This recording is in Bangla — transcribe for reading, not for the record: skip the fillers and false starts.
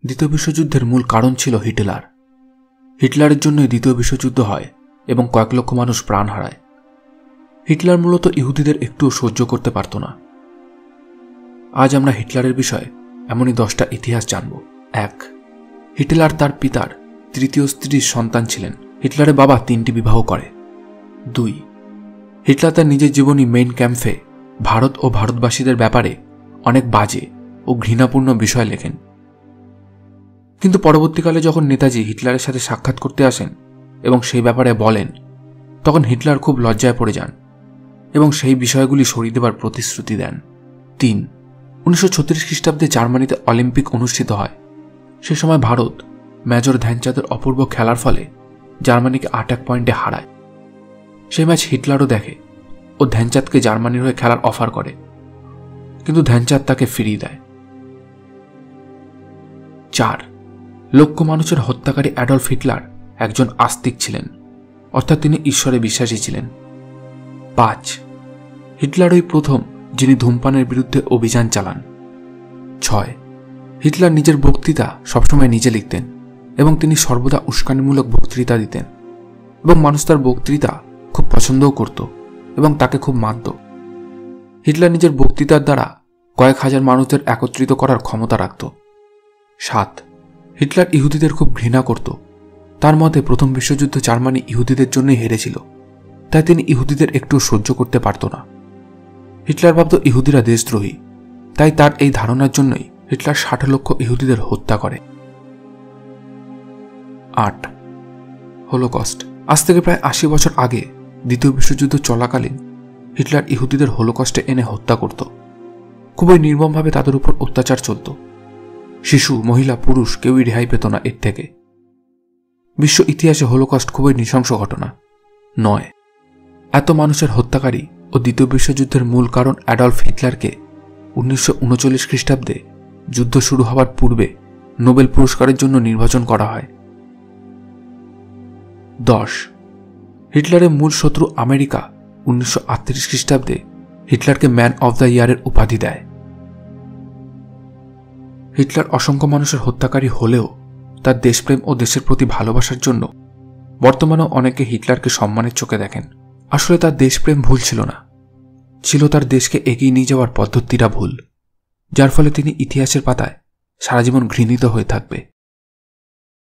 দ্বিতীয় বিশ্বযুদ্ধের মূল কারণ ছিল হিটলার। হিটলারের জন্যই দ্বিতীয় বিশ্বযুদ্ধ হয় এবং কয়েক লক্ষ মানুষ প্রাণ হারায়। হিটলার মূলত ইহুদিদের একটুও সহ্য করতে পারত না। আজ আমরা হিটলারের বিষয়ে এমনই 10টা ইতিহাস জানব। 1. হিটলার তার পিতার তৃতীয় স্ত্রীর সন্তান ছিলেন। হিটলারের বাবা 3টি বিবাহ করে। 2. হিটলার তার নিজের জীবনী মেইন ক্যাম্পে ভারত ও ভারতবাসীদের ব্যাপারে অনেক বাজে ও ঘৃণাপূর্ণ বিষয় লেখেন। কিন্তু পরবর্তীকালে যখন নেতাজি হিটলারের সাথে সাক্ষাৎ করতে আসেন এবং সেই ব্যাপারে বলেন, তখন হিটলার খুব লজ্জায় পড়ে যান এবং সেই বিষয়গুলি সরিয়ে দেবার প্রতিশ্রুতি দেন। 3. 1936 খ্রিস্টাব্দে জার্মানিতে অলিম্পিক অনুষ্ঠিত হয়। সে সময় ভারত মেজর ধ্যানচাঁদের অপূর্ব খেলার ফলে জার্মানিকে 8 পয়েন্টে হারায়। সেই ম্যাচ হিটলারও দেখে ও ধ্যানচাঁদকে জার্মানির হয়ে খেলার অফার করে, কিন্তু ধ্যানচাঁদ তাকে ফিরিয়ে দেয়। 4. লক্ষ মানুষের হত্যাকারী অ্যাডলফ হিটলার একজন আস্তিক ছিলেন, অর্থাৎ তিনি ঈশ্বরে বিশ্বাসী ছিলেন। 5. হিটলারই প্রথম যিনি ধূমপানের বিরুদ্ধে অভিযান চালান। 6. হিটলার নিজের বক্তৃতা সবসময় নিজে লিখতেন এবং তিনি সর্বদা উস্কানিমূলক বক্তৃতা দিতেন এবং মানুষ তার বক্তৃতা খুব পছন্দও করত এবং তাকে খুব মানত। হিটলার নিজের বক্তৃতার দ্বারা কয়েক হাজার মানুষদের একত্রিত করার ক্ষমতা রাখত। 7. হিটলার ইহুদিদের খুব ঘৃণা করত। তার মতে প্রথম বিশ্বযুদ্ধ জার্মানি ইহুদিদের জন্যই হেরেছিল, তাই তিনি ইহুদিদের একটু সহ্য করতে পারত না। হিটলার ভাবত ইহুদিরা দেশদ্রোহী, তাই তার এই ধারণার জন্যই হিটলার 60 লক্ষ ইহুদিদের হত্যা করে। 8. হোলোকস্ট। আজ থেকে প্রায় 80 বছর আগে দ্বিতীয় বিশ্বযুদ্ধ চলাকালীন হিটলার ইহুদিদের হোলোকস্টে এনে হত্যা করত। খুবই নির্মমভাবে তাদের উপর অত্যাচার চলত। শিশু, মহিলা, পুরুষ কেউই রেহাই পেত না এর থেকে। বিশ্ব ইতিহাসে হোলোকস্ট খুবই নৃশংস ঘটনা। 9. এত মানুষের হত্যাকারী ও দ্বিতীয় বিশ্বযুদ্ধের মূল কারণ অ্যাডলফ হিটলারকে 1939 খ্রিস্টাব্দে যুদ্ধ শুরু হওয়ার পূর্বে নোবেল পুরস্কারের জন্য নির্বাচন করা হয়। 10. হিটলারের মূল শত্রু আমেরিকা 1938 খ্রিস্টাব্দে হিটলারকে ম্যান অব দ্য ইয়ারের উপাধি দেয়। হিটলার অসংখ্য মানুষের হত্যাকারী হলেও তার দেশপ্রেম ও দেশের প্রতি ভালোবাসার জন্য বর্তমানেও অনেকে হিটলারকে সম্মানের চোখে দেখেন। আসলে তার দেশপ্রেম ভুল ছিল না, ছিল তার দেশকে এগিয়ে নিয়ে যাওয়ার পদ্ধতিটা ভুল, যার ফলে তিনি ইতিহাসের পাতায় সারা জীবন ঘৃণিত হয়ে থাকবে।